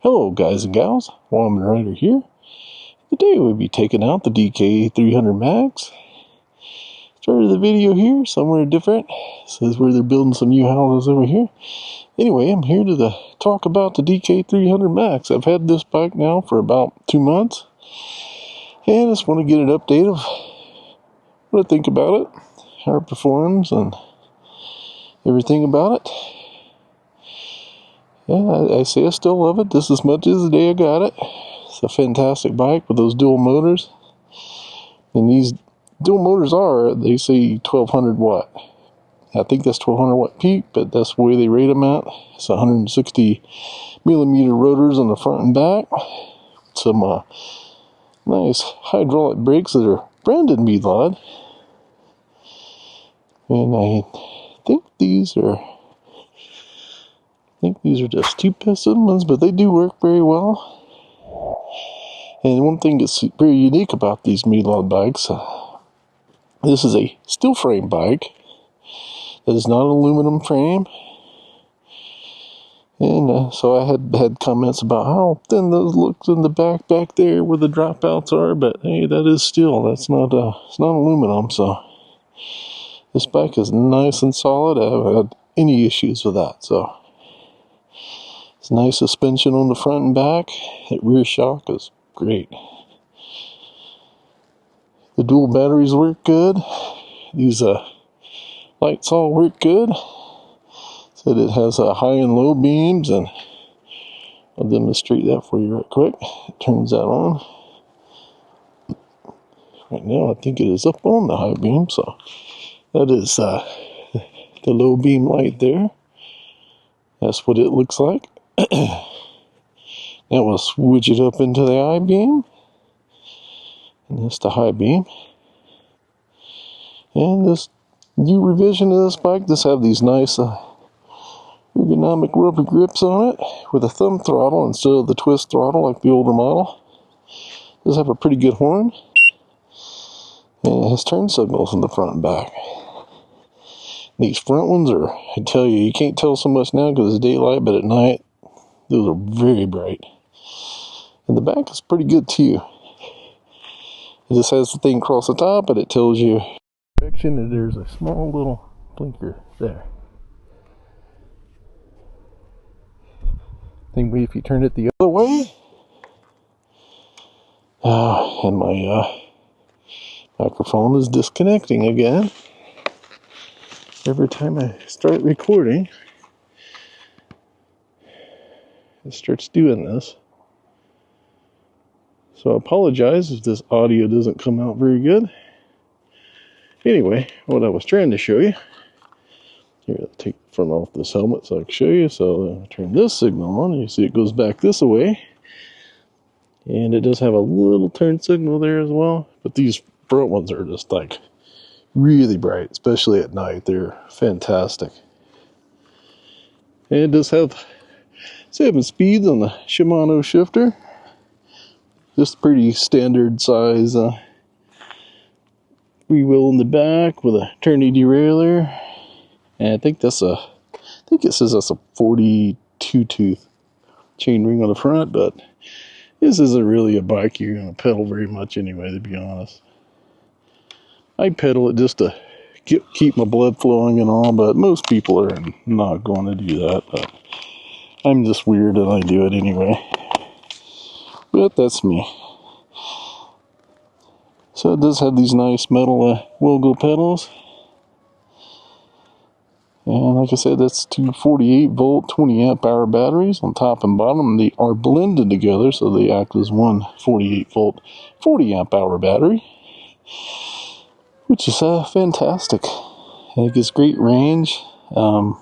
Hello guys and gals, Woman Rider here. Today we'll be taking out the DK300MAX. Started the video here, somewhere different. Says where they're building some new houses over here. Anyway, I'm here to talk about the DK300MAX. I've had this bike now for about 2 months. And I just want to get an update of what I think about it, how it performs, and everything about it. Yeah, I say I still love it just as much as the day I got it. It's a fantastic bike with those dual motors. And these dual motors they say 1200 watt. I think that's 1200 watt peak, but that's the way they rate them at. It's 160 millimeter rotors on the front and back. Some nice hydraulic brakes that are branded Meelod. And I think these are just 2-piston ones, but they do work very well. And one thing that's very unique about these Meelod bikes, this is a steel frame bike. It is not an aluminum frame. And so I had comments about how thin those look in the back there where the dropouts are, but hey, that is steel. That's not it's not aluminum. So this bike is nice and solid. I haven't had any issues with that. So it's nice suspension on the front and back. That rear shock is great. The dual batteries work good. These lights all work good. Said it has high and low beams, and I'll demonstrate that for you right quick. It turns that on. Right now I think it is up on the high beam, so that is the low beam light there. That's what it looks like. Now we'll switch it up into the I beam. And that's the high beam. And this new revision of this bike does have these nice ergonomic rubber grips on it with a thumb throttle instead of the twist throttle like the older model. It does have a pretty good horn. And it has turn signals in the front and back. These front ones are, I tell you, you can't tell so much now because it's daylight, but at night, those are very bright. And the back is pretty good too. It just has the thing across the top, but it tells you direction, and there's a small little blinker there. Anyway, if you turn it the other way, and my microphone is disconnecting again. Every time I start recording, it starts doing this. So I apologize if this audio doesn't come out very good. Anyway, what I was trying to show you. Here, I'll take the front off this helmet so I can show you. So I turn this signal on, and you see it goes back this way. And it does have a little turn signal there as well. But these front ones are just like really bright, especially at night. They're fantastic. And it does have 7 speeds on the Shimano shifter. Just pretty standard size freewheel in the back with a turny derailleur. And I think it says that's a 42 tooth chain ring on the front, but this isn't really a bike you're going to pedal very much anyway, to be honest. I pedal it just to keep my blood flowing and all, but most people are not going to do that. But I'm just weird and I do it anyway. But that's me. So it does have these nice metal Wogo pedals. And like I said, that's 2 48 volt 20 amp hour batteries on top and bottom. They are blended together, so they act as one 48 volt 40 amp hour battery, which is fantastic. And it gets great range and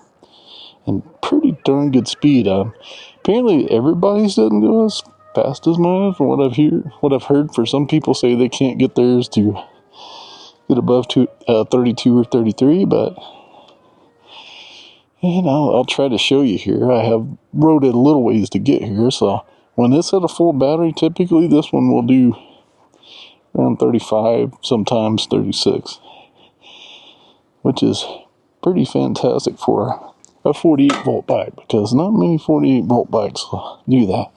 pretty darn good speed. Apparently everybody's doesn't go as fast as mine, from what I've heard. For some people say they can't get theirs to get above 32 or 33, but and I'll try to show you here. I have rode it a little ways to get here, so when it's at a full battery, typically this one will do around 35, sometimes 36, which is pretty fantastic for a 48 volt bike, because not many 48 volt bikes do that.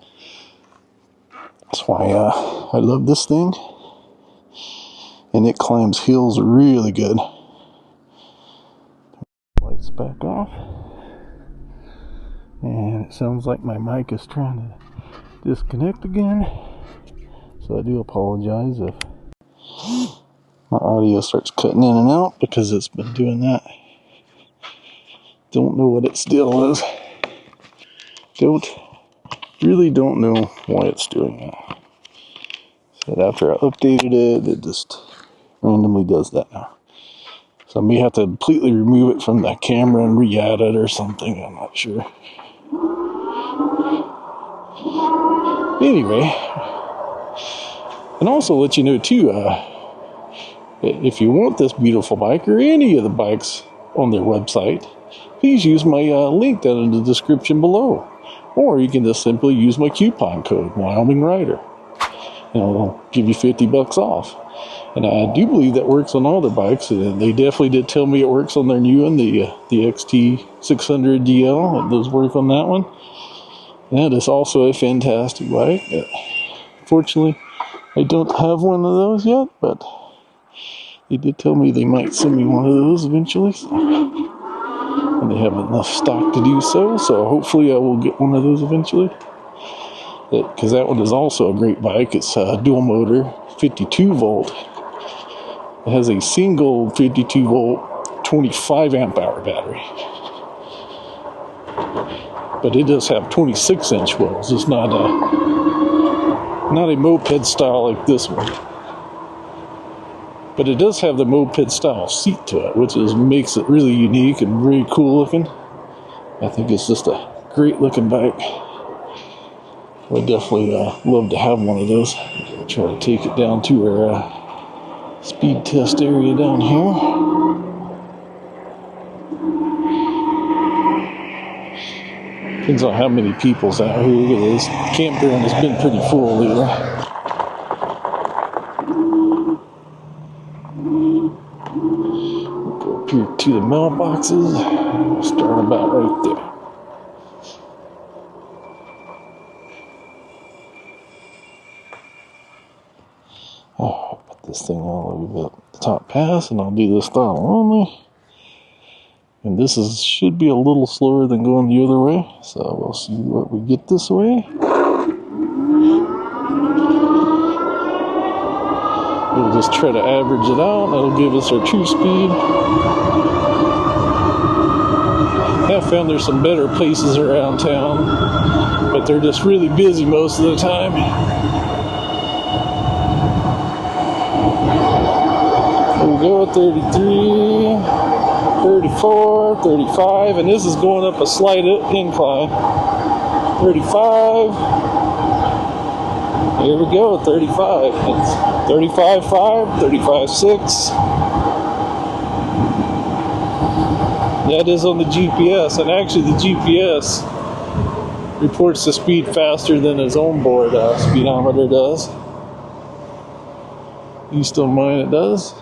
That's why I love this thing. And it climbs hills really good. Lights back off. And it sounds like my mic is trying to disconnect again. So I do apologize if my audio starts cutting in and out because it's been doing that. Don't know what its deal is. Really don't know why it's doing that. So after I updated it, it just randomly does that now. So I may have to completely remove it from the camera and re-add it or something. I'm not sure. Anyway, and also let you know too, if you want this beautiful bike or any of the bikes on their website, please use my link down in the description below. Or you can just simply use my coupon code, Wyoming Rider. And I'll give you $50 off. And I do believe that works on all their bikes. And they definitely did tell me it works on their new one, the XT600DL. It does work on that one. That is also a fantastic bike. Fortunately, I don't have one of those yet, but they did tell me they might send me one of those eventually. And they have enough stock to do so, so hopefully I will get one of those eventually. Because that one is also a great bike. It's a dual motor, 52 volt. It has a single 52 volt, 25 amp hour battery. But it does have 26-inch wheels. It's not a moped style like this one. But it does have the moped style seat to it, which makes it really unique and very cool looking. I think it's just a great looking bike. I would definitely love to have one of those. Try to take it down to our speed test area down here. Depends on how many people's out here. Look at this. Campground has been pretty full lately. Go up here to the mailboxes. We'll start about right there. Oh, I'll put this thing all over the top pass, and I'll do this throttle only. And this should be a little slower than going the other way, so we'll see what we get this way. We'll just try to average it out. That'll give us our true speed. I have found there's some better places around town, but they're just really busy most of the time. We'll go at 33. 34, 35, and this is going up a slight incline. 35. Here we go, 35. It's 35.5, 35.6. That is on the GPS, and actually the GPS reports the speed faster than its onboard speedometer does. East of mine it does.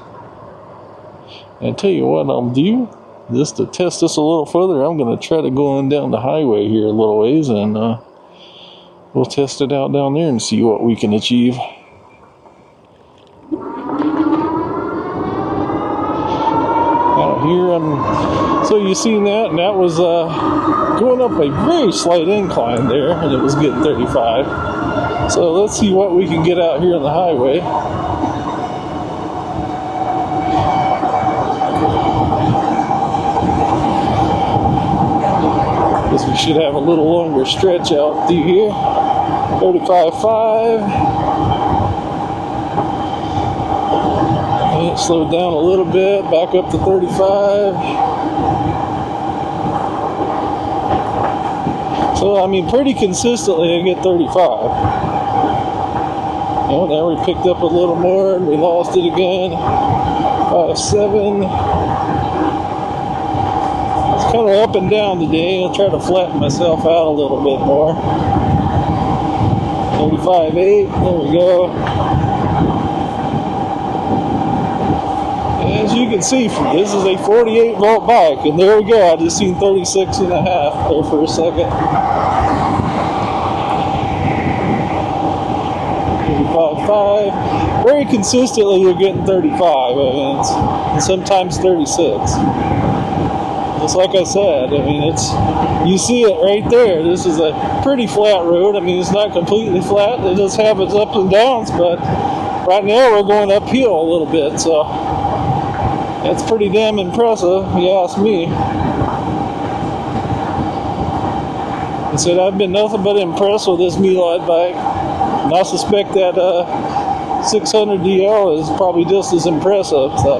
And I tell you what I'll do, just to test this a little further, I'm going to try to go on down the highway here a little ways, and we'll test it out down there and see what we can achieve. Out here, so you seen that, and that was going up a very slight incline there, and it was getting 35. So let's see what we can get out here on the highway. We should have a little longer stretch out through here. 35.5. And it slowed down a little bit, back up to 35. So, I mean, pretty consistently I get 35. Oh, now we picked up a little more and we lost it again. 5.7. Kind of up and down today. I'll try to flatten myself out a little bit more. 35.8, there we go. As you can see, this is a 48 volt bike, and there we go. I just seen 36.5 there for a second. very consistently you're getting 35, I mean, and sometimes 36. Just like I said, I mean, you see it right there. This is a pretty flat road. I mean, it's not completely flat. It does have its ups and downs, but right now we're going uphill a little bit, so that's pretty damn impressive, if you ask me. I said I've been nothing but impressed with this Meelod bike, and I suspect that 600DL is probably just as impressive. So,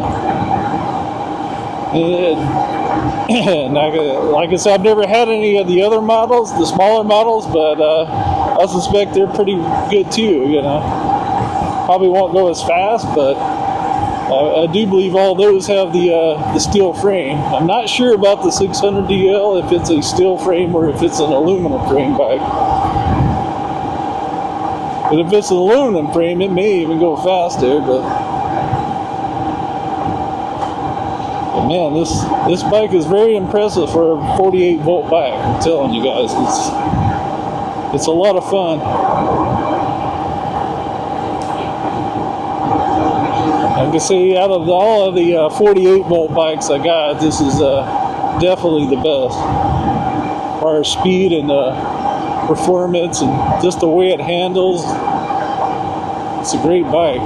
like I said, I've never had any of the other models, the smaller models, but I suspect they're pretty good too. You know, probably won't go as fast, but I do believe all those have the steel frame. I'm not sure about the 600DL, if it's a steel frame or if it's an aluminum frame bike. But if it's an aluminum frame, it may even go faster. But man, this bike is very impressive for a 48-volt bike. I'm telling you guys, it's a lot of fun. Like I say, out of all of the 48-volt bikes I got, this is definitely the best. As far as speed and performance and just the way it handles, it's a great bike.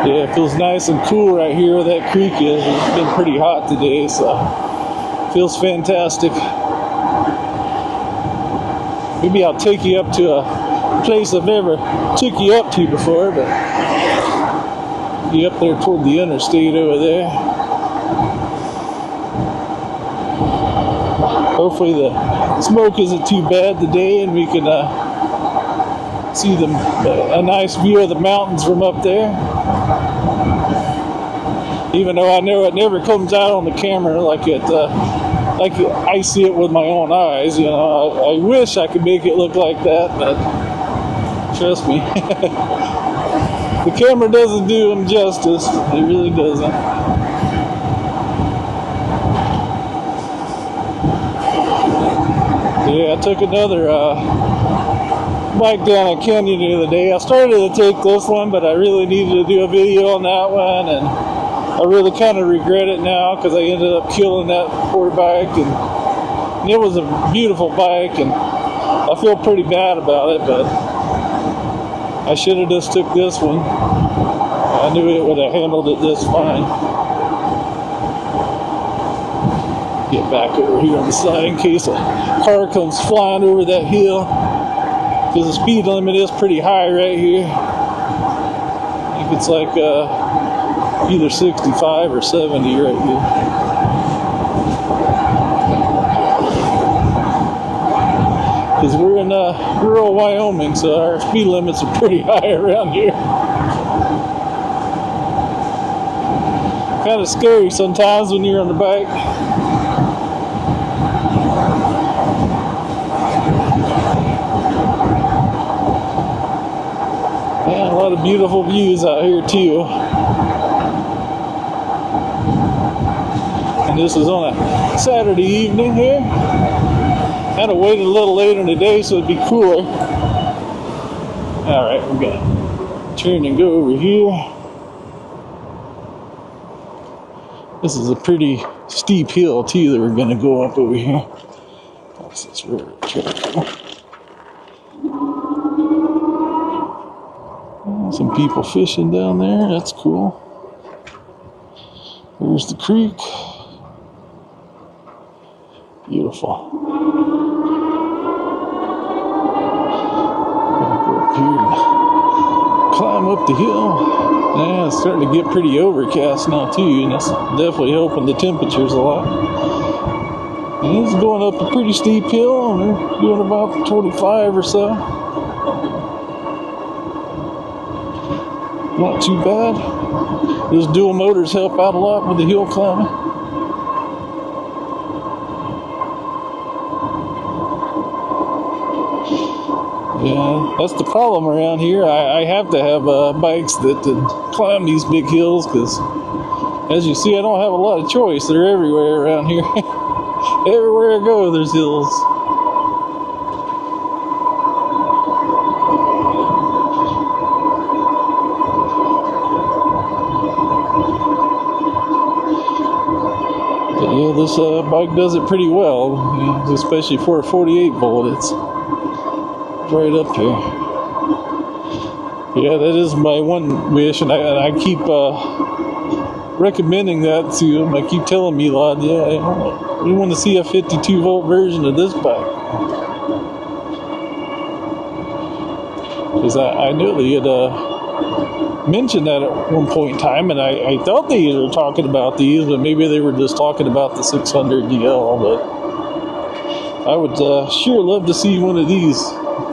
Yeah, it feels nice and cool right here where that creek is. It's been pretty hot today, so it feels fantastic. Maybe I'll take you up to a place I've never took you up to before, but be up there toward the interstate over there. Hopefully the smoke isn't too bad today, and we can see a nice view of the mountains from up there. Even though I know it never comes out on the camera like I see it with my own eyes. You know, I wish I could make it look like that, but trust me, the camera doesn't do them justice. It really doesn't. Yeah, I took another bike down a canyon the other day. I started to take this one, but I really needed to do a video on that one, and I really kind of regret it now because I ended up killing that poor bike, and it was a beautiful bike, and I feel pretty bad about it, but I should have just took this one. I knew it would have handled it just fine. Get back over here on the side in case a car comes flying over that hill, because the speed limit is pretty high right here. I think it's like either 65 or 70 right here. Because we're in rural Wyoming, so our speed limits are pretty high around here. Kind of scary sometimes when you're on the bike. Yeah, a lot of beautiful views out here too. And this is on a Saturday evening here. Kind of waited a little later in the day so it'd be cooler. Alright, we're gonna turn and go over here. This is a pretty steep hill too that we're gonna go up over here. That's this river. Some people fishing down there. That's cool. There's the creek. Beautiful. Go up here and climb up the hill. Yeah, it's starting to get pretty overcast now too, and it's definitely helping the temperatures a lot. And it's going up a pretty steep hill, and we're doing about 25 or so. Not too bad. Those dual motors help out a lot with the hill climbing. Yeah, that's the problem around here. I have to have bikes that climb these big hills because, as you see, I don't have a lot of choice. They're everywhere around here. Everywhere I go, there's hills. But yeah, this bike does it pretty well, you know, especially for a 48 volt. It's right up here. Yeah, that is my one wish, and I keep recommending that to him. I keep telling Meelod, yeah, we want to see a 52 volt version of this bike. Because I knew they had mentioned that at one point in time, and I thought they were talking about these, but maybe they were just talking about the 600 DL. But I would sure love to see one of these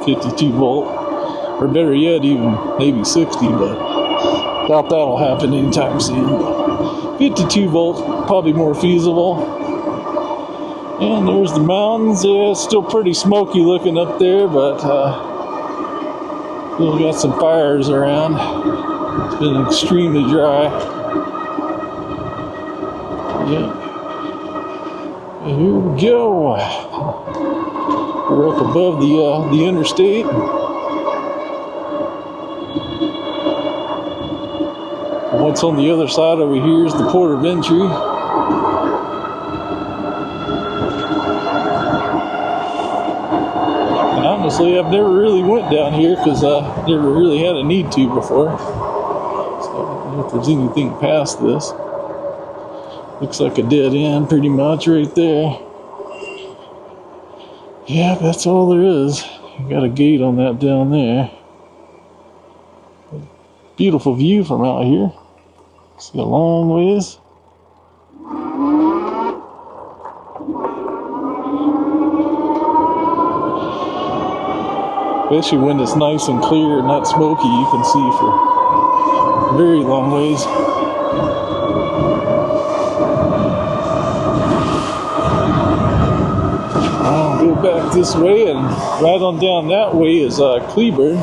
52 volt, or better yet, even maybe 60, but doubt that'll happen anytime soon. 52 volt, probably more feasible. And there's the mountains. Yeah, it's still pretty smoky looking up there, but still got some fires around. It's been extremely dry. Yeah. Here we go. We're up above the interstate. What's on the other side over here is the port of entry. And honestly, I've never really went down here because I never really had a need to before. So I don't know if there's anything past this. Looks like a dead end pretty much right there. Yeah, that's all there is. You got a gate on that down there. Beautiful view from out here. See a long ways. Especially when it's nice and clear and not smoky, you can see for a very long ways. I'll go back this way, and right on down that way is Kleber,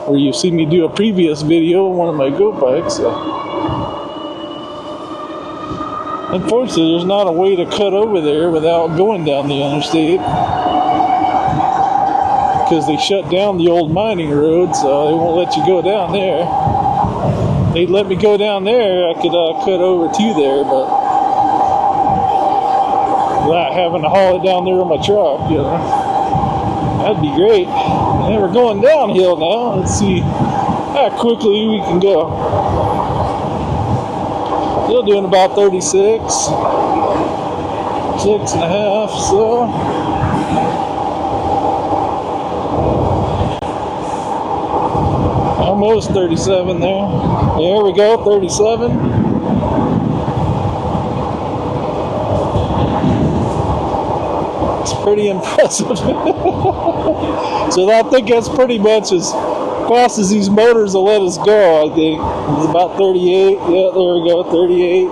where you've seen me do a previous video on one of my goat bikes. Unfortunately, there's not a way to cut over there without going down the interstate, because they shut down the old mining road, so they won't let you go down there. They'd let me go down there, I could cut over to there, but without having to haul it down there on my truck, you know. That'd be great. And we're going downhill now. Let's see how quickly we can go. Still doing about 36, 6.5, so. Almost 37 there. There we go, 37. It's pretty impressive. So I think that's pretty much as fast as these motors will let us go, I think. It's about 38. Yeah, there we go, 38.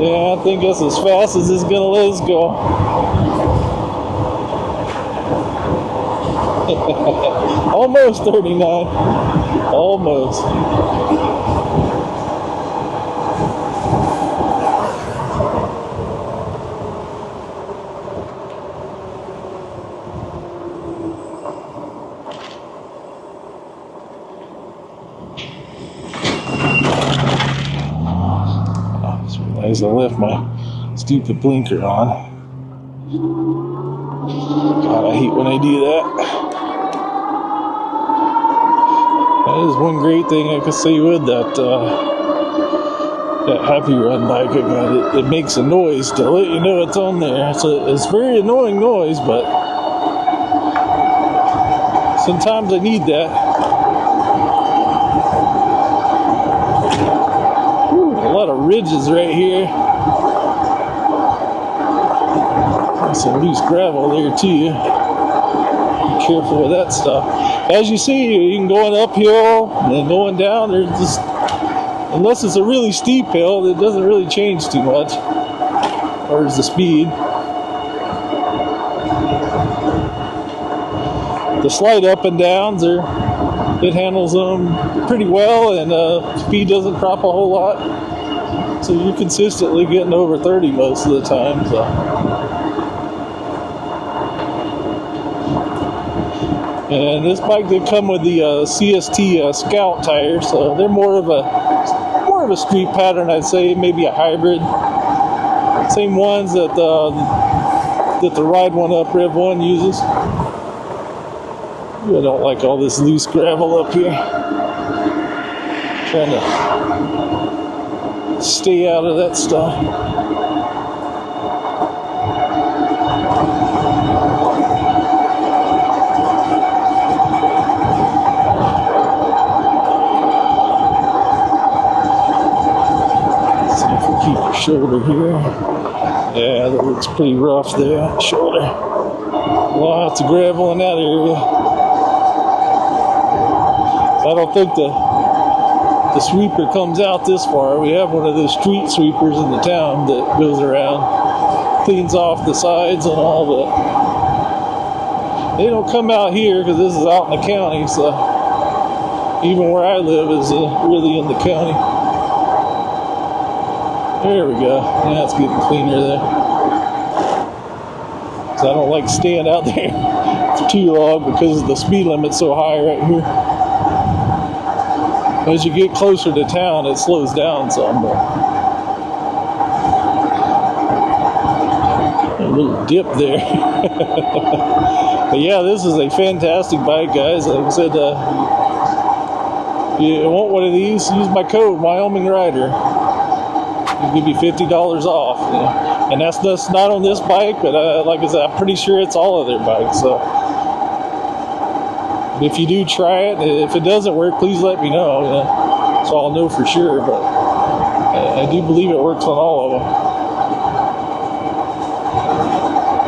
Yeah, I think that's as fast as it's gonna let us go. Almost 39. Almost. I just left my stupid blinker on. God, I hate when I do that. That is one great thing I could say with that that Happy Run bike I got. It makes a noise to let you know it's on there. It's very annoying noise, but sometimes I need that. A lot of ridges right here. There's some loose gravel there too. Be careful with that stuff. As you see, you can go uphill and going down. There's just, unless it's a really steep hill, it doesn't really change too much. Or is the speed. The slight up and downs are it handles them pretty well, and speed doesn't drop a whole lot. So you're consistently getting over 30 most of the time. So. And this bike did come with the CST Scout tires, so they're more of a street pattern, I'd say, maybe a hybrid. Same ones that the Ride One Up Rev 1 uses. I don't like all this loose gravel up here. Trying to stay out of that stuff. See if we keep our shoulder here. Yeah, that looks pretty rough there, shoulder. Lots of gravel in that area. I don't think the sweeper comes out this far. We have one of those street sweepers in the town that goes around, cleans off the sides and all that. They don't come out here because this is out in the county, so even where I live is really in the county. There we go. Yeah, it's getting cleaner there. So I don't like staying out there for too long because the speed limit's so high right here. As you get closer to town, it slows down some. A little dip there. But yeah, this is a fantastic bike, guys. Like I said, you want one of these, use my code, Wyoming Rider. It'll give you $50 off. Yeah. And that's not on this bike, but like I said, I'm pretty sure it's all of their bikes. So if you do try it, if it doesn't work, please let me know. Yeah. So I'll know for sure, but I do believe it works on all of them.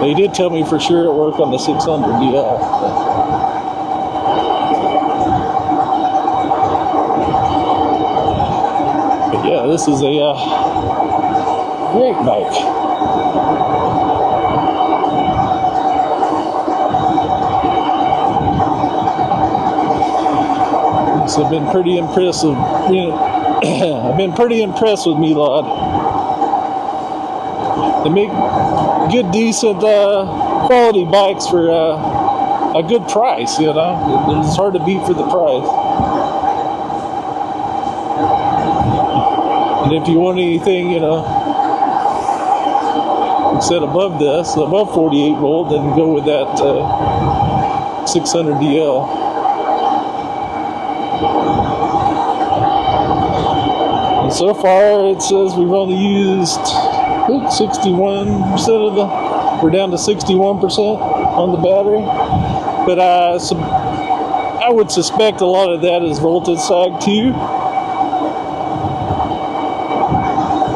They did tell me for sure it worked on the 600 DL. But yeah, this is a great bike. So I've been pretty impressed with, I've been pretty impressed with Meelod. They make good, decent, quality bikes for a good price. It's hard to beat for the price. And if you want anything, set above this, above 48 volt, then go with that 600 DL. And so far, it says we've only used 61% of we're down to 61% on the battery. But I would suspect a lot of that is voltage sag too.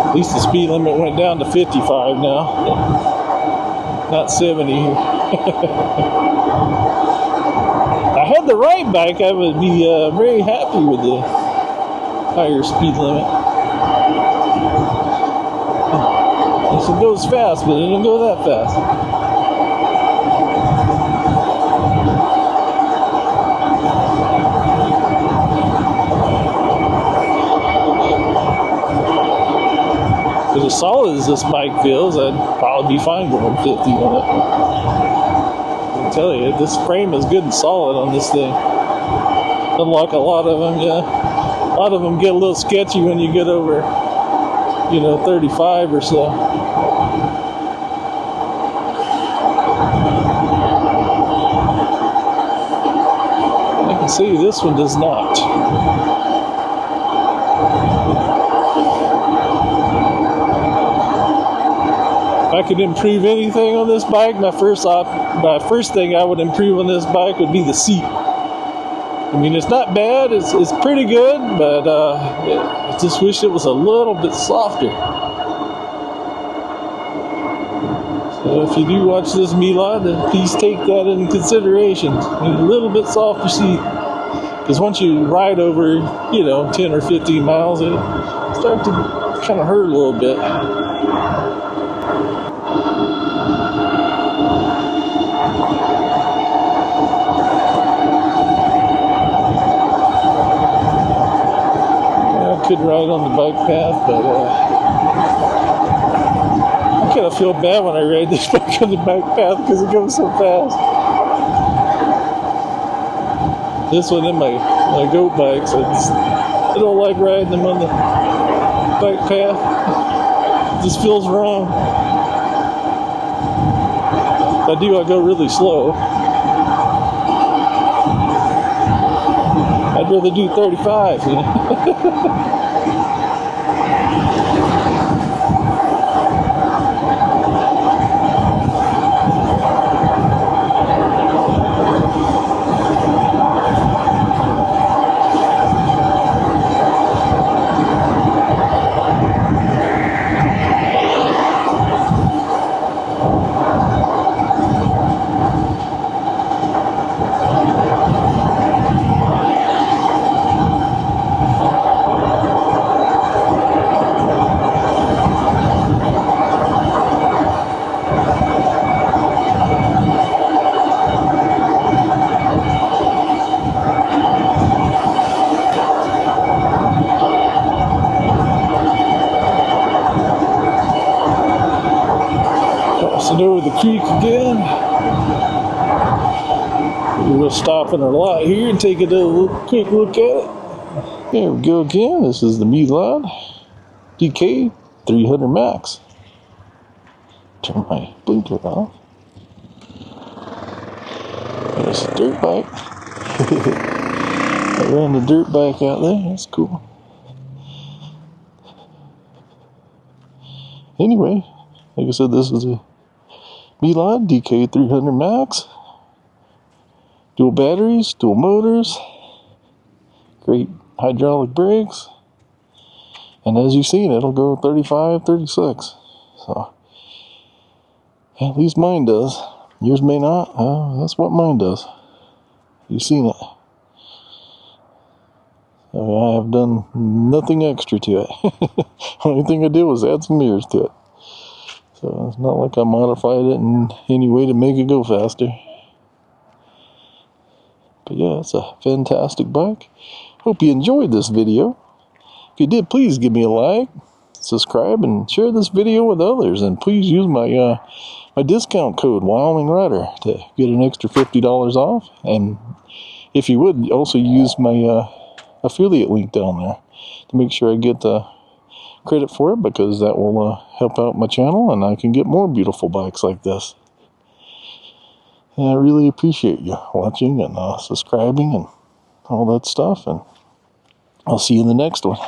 At least the speed limit went down to 55 now, not 70 here. If I had the right bike, I would be very happy with the higher speed limit. It goes fast, but it doesn't go that fast. But as solid as this bike feels, I'd probably be fine going 50 on it. I tell you, this frame is good and solid on this thing. Unlike a lot of them, yeah. A lot of them get a little sketchy when you get over, 35 or so. I can see this one does not. If I could improve anything on this bike, my first thing I would improve on this bike would be the seat. I mean, it's not bad, it's pretty good, but I just wish it was a little bit softer. So if you do watch this Meelod, then please take that into consideration. A little bit softer seat. Because once you ride over, 10 or 15 miles, it starts to kind of hurt a little bit. good ride on the bike path, but I kind of feel bad when I ride this bike on the bike path because it goes so fast. This one and my goat bikes, I don't like riding them on the bike path. It just feels wrong. If I do, I go really slow. I'd rather do 35, you know? Crossing over the creek again. We'll stop in our lot here and take a quick look at it. There we go again. This is the Meelod DK300MAX. Turn my blinker off. There's a dirt bike. I ran the dirt bike out there. That's cool. Anyway, like I said, this is a Meelod DK300MAX. Dual batteries, dual motors, great hydraulic brakes, and as you've seen, it'll go 35, 36. So, at least mine does. Yours may not. That's what mine does. You've seen it. I have done nothing extra to it. Only thing I did was add some mirrors to it. So it's not like I modified it in any way to make it go faster. But yeah, it's a fantastic bike. Hope you enjoyed this video. If you did, please give me a like, subscribe, and share this video with others. And please use my my discount code Wyoming Rider to get an extra $50 off. And if you would, also use my affiliate link down there to make sure I get the credit for it, because that will help out my channel and I can get more beautiful bikes like this. And I really appreciate you watching and subscribing and all that stuff, and I'll see you in the next one.